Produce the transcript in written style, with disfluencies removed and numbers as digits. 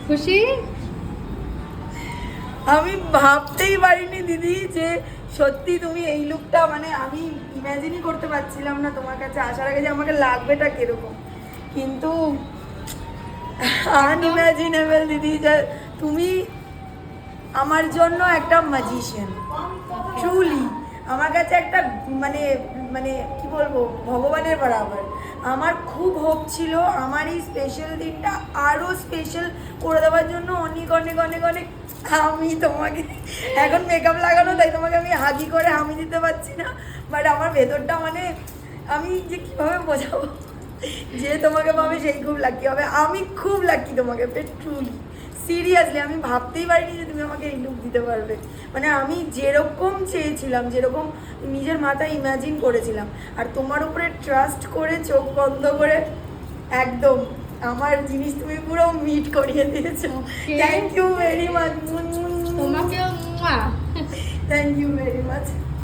খুশি? আমি ভাবতেই পারিনি দিদি যে সত্যি তুমি এই লুকটা, মানে আমি ইমাজিনই করতে পারছিলাম না তোমার কাছে আসার আগে যে আমাকে লাগবেটা কিরকম, কিন্তু আনইমাজিনেবল দিদি, যে তুমি আমার জন্য একটা ম্যাজিশিয়ান, ট্রুলি আমার কাছে একটা মানে মানে কি বলবো, ভগবানের বরাবর। আমার খুব হোপ ছিল আমার এই স্পেশাল দিনটা আরও স্পেশাল করে দেওয়ার জন্য। অনেক অনেক অনেক অনেক আমি তোমাকে এখন মেকআপ লাগানো, তাই তোমাকে আমি হাগি করে আমি দিতে পারছি না, বাট আমার ভেতরটা মানে আমি যে কীভাবে বোঝাবো, যে তোমাকে পাবে সেই খুব লাকি হবে। আমি খুব লাকি তোমাকে পেয়ে, ট্রুলি সিরিয়াসলি আমি ভাবতেই পারিনি যে তুমি আমাকে এই লুক দিতে পারবে। মানে আমি যেরকম চেয়েছিলাম, যেরকম নিজের মাথায় ইমাজিন করেছিলাম, আর তোমার উপরে ট্রাস্ট করে চোখ বন্ধ করে একদম আমার জিনিস তুমি পুরো মিট করিয়ে দিয়েছো। Thank you very much. তোমাকেও থ্যাংক ইউ ভেরি মাচ।